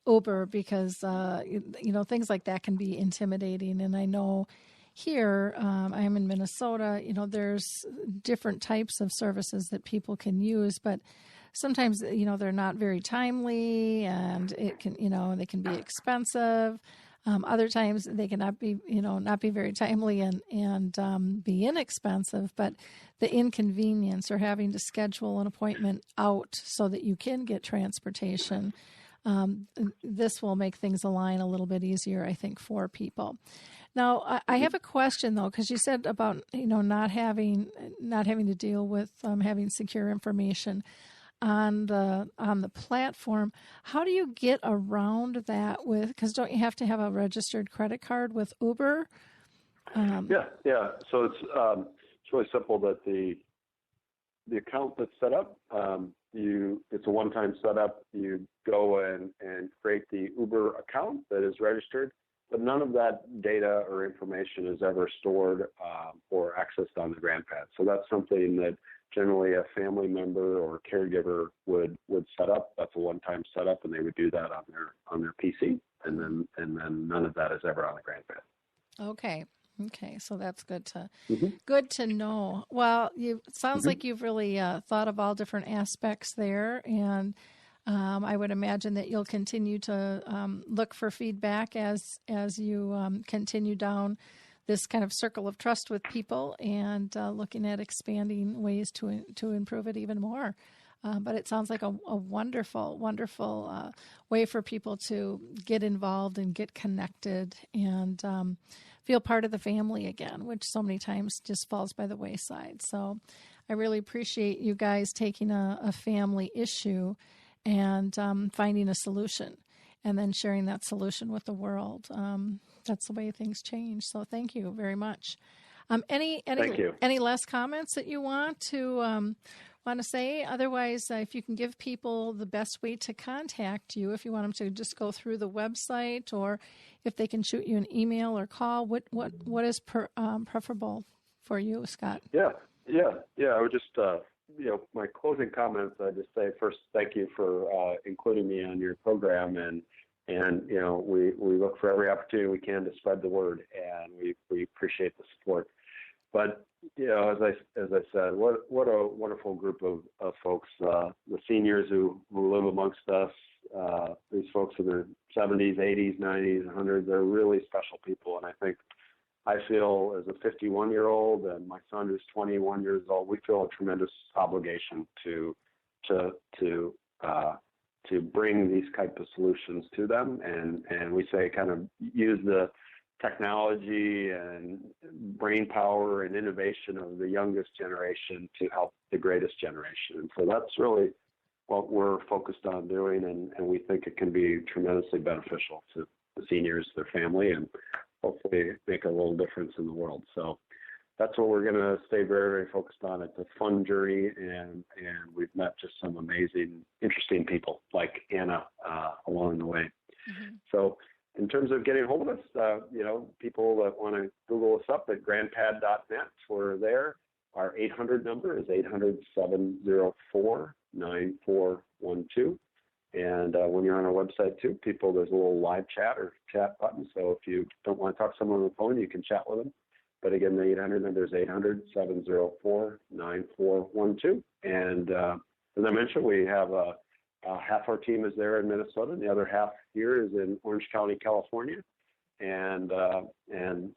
Uber, because, things like that can be intimidating. And I know here, I am in Minnesota, there's different types of services that people can use, but sometimes, they're not very timely, and it can, they can be expensive. Other times they cannot be, not be very timely and be inexpensive, but the inconvenience or having to schedule an appointment out so that you can get transportation, this will make things align a little bit easier, I think, for people. Now, I have a question though, because you said about, not having to deal with having secure information on the platform. How do you get around that because don't you have to have a registered credit card with Uber? Yeah. So it's really simple. That the account that's set up, it's a one-time setup. You go and create the Uber account that is registered, but none of that data or information is ever stored or accessed on the grandPad. So that's something that generally a family member or caregiver would set up. That's a one-time setup, and they would do that on their PC, and then none of that is ever on the grandpad. Okay, so that's good to know. Well, it sounds like you've really thought of all different aspects there, and I would imagine that you'll continue to look for feedback as you continue down this kind of circle of trust with people, and looking at expanding ways to improve it even more. But it sounds like a wonderful, wonderful way for people to get involved and get connected and feel part of the family again, which so many times just falls by the wayside. So I really appreciate you guys taking a family issue and finding a solution, and then sharing that solution with the world. That's the way things change. So thank you very much. Thank you. Any last comments that you want to say? Otherwise, if you can give people the best way to contact you, if you want them to just go through the website, or if they can shoot you an email or call, what is preferable for you, Scott? Yeah. I would just, my closing comments, I just say first, thank you for including me on your program, and we look for every opportunity we can to spread the word, and we appreciate the support. But as I said, what a wonderful group of folks, the seniors who live amongst us. These folks in their 70s, 80s, 90s, 100s, they're really special people, and I feel as a 51-year-old, and my son who's 21 years old, we feel a tremendous obligation to bring these type of solutions to them, and we say kind of use the technology and brain power and innovation of the youngest generation to help the greatest generation. And so that's really what we're focused on doing, and we think it can be tremendously beneficial to the seniors, their family, and hopefully make a little difference in the world. So that's what we're going to stay very, very focused on. It's a fun journey, and we've met just some amazing, interesting people like Anna along the way. Mm-hmm. So in terms of getting a hold of us, people that want to Google us up at grandpad.net, we're there. Our 800 number is 800-704-9412. And when you're on our website too, there's a little live chat or chat button. So if you don't want to talk to someone on the phone, you can chat with them. But again, the 800 number is 800-704-9412. And as I mentioned, we have half our team is there in Minnesota, and the other half here is in Orange County, California. And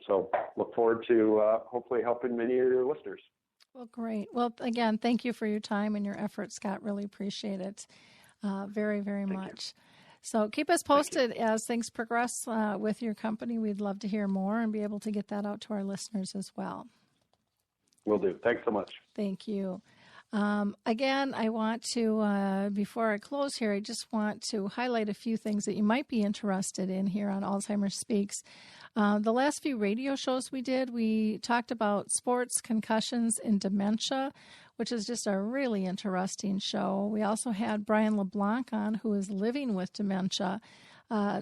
so look forward to hopefully helping many of your listeners. Well, great. Well, again, thank you for your time and your efforts, Scott. Really appreciate it very, very much. So keep us posted as things progress with your company. We'd love to hear more and be able to get that out to our listeners as well. Will do. Thanks so much. Thank you. Again, I want to, before I close here, I just want to highlight a few things that you might be interested in here on Alzheimer's Speaks. The last few radio shows we did, we talked about sports, concussions, and dementia, which is just a really interesting show. We also had Brian LeBlanc on, who is living with dementia,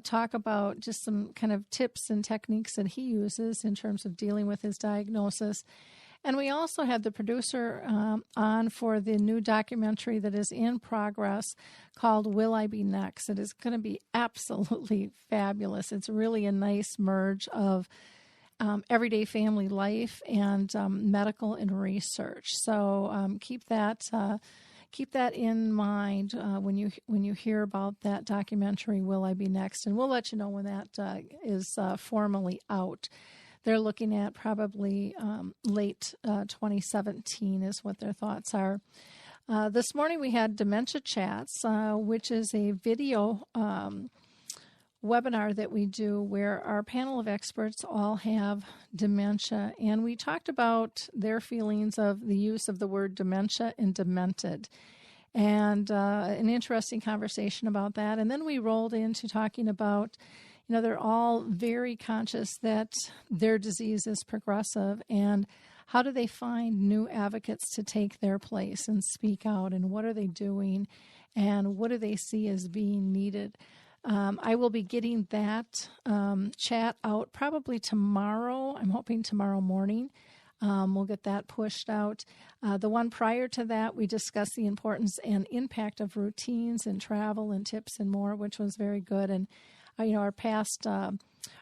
talk about just some kind of tips and techniques that he uses in terms of dealing with his diagnosis. And we also had the producer on for the new documentary that is in progress called Will I Be Next? It is going to be absolutely fabulous. It's really a nice merge of everyday family life and medical and research. So keep that in mind when you hear about that documentary, Will I Be Next? And we'll let you know when that is formally out. They're looking at probably late 2017 is what their thoughts are. This morning we had Dementia Chats, which is a video webinar that we do where our panel of experts all have dementia. And we talked about their feelings of the use of the word dementia and demented. And an interesting conversation about that. And then we rolled into talking about, they're all very conscious that their disease is progressive, and how do they find new advocates to take their place and speak out, and what are they doing, and what do they see as being needed? I will be getting that chat out probably tomorrow. I'm hoping tomorrow morning. We'll get that pushed out. The one prior to that, we discussed the importance and impact of routines and travel and tips and more, which was very good. And our past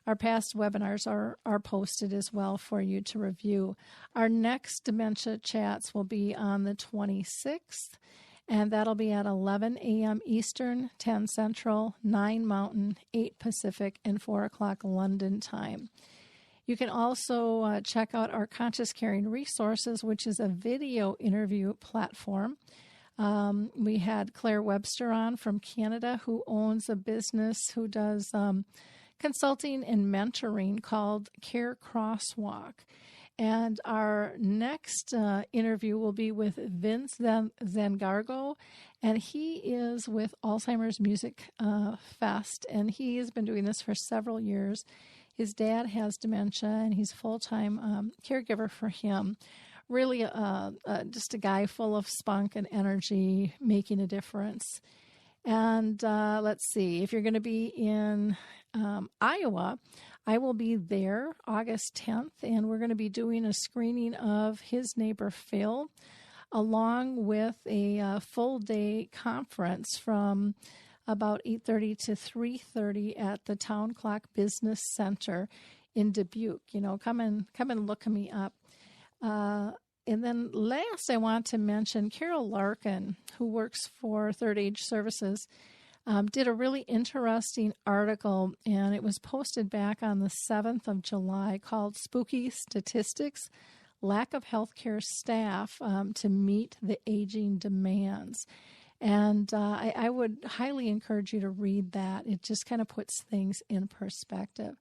webinars are posted as well for you to review. Our next Dementia Chats will be on the 26th, and that'll be at 11 a.m. Eastern, 10 Central, 9 Mountain, 8 Pacific, and 4 o'clock London time. You can also check out our Conscious Caring Resources, which is a video interview platform. We had Claire Webster on from Canada, who owns a business who does consulting and mentoring called Care Crosswalk. And our next interview will be with Vince Zangargo, and he is with Alzheimer's Music Fest, and he has been doing this for several years. His dad has dementia, and he's a full-time caregiver for him. Really just a guy full of spunk and energy, making a difference. And let's see, if you're going to be in Iowa, I will be there August 10th, and we're going to be doing a screening of His Neighbor Phil, along with a full-day conference from about 8:30 to 3:30 at the Town Clock Business Center in Dubuque. Come and look me up. And then last, I want to mention Carol Larkin, who works for Third Age Services, did a really interesting article, and it was posted back on the 7th of July called Spooky Statistics, Lack of Healthcare Staff to Meet the Aging Demands. And I would highly encourage you to read that. It just kind of puts things in perspective.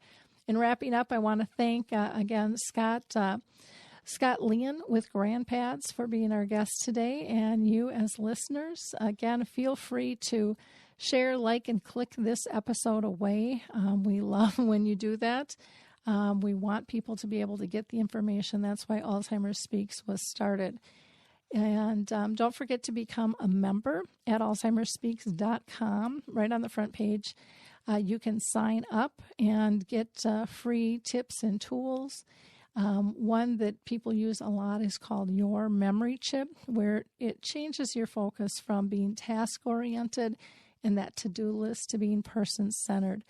In wrapping up, I want to thank, again, Scott Lien with GrandPads for being our guest today, and you as listeners. Again, feel free to share, like, and click this episode away. We love when you do that. We want people to be able to get the information. That's why Alzheimer's Speaks was started. And don't forget to become a member at alzheimersspeaks.com. Right on the front page, you can sign up and get free tips and tools. One that people use a lot is called Your Memory Chip, where it changes your focus from being task-oriented and that to-do list to being person-centered,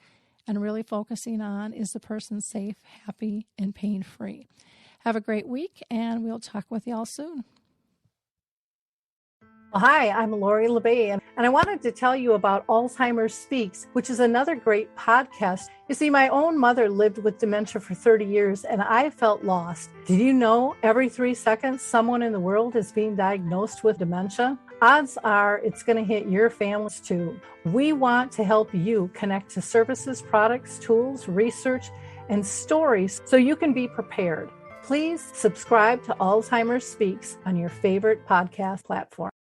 and really focusing on, is the person safe, happy, and pain-free. Have a great week, and we'll talk with you all soon. Hi, I'm Lori LeBay, and I wanted to tell you about Alzheimer's Speaks, which is another great podcast. You see, my own mother lived with dementia for 30 years, and I felt lost. Did you know every 3 seconds someone in the world is being diagnosed with dementia? Odds are it's going to hit your families too. We want to help you connect to services, products, tools, research, and stories so you can be prepared. Please subscribe to Alzheimer's Speaks on your favorite podcast platform.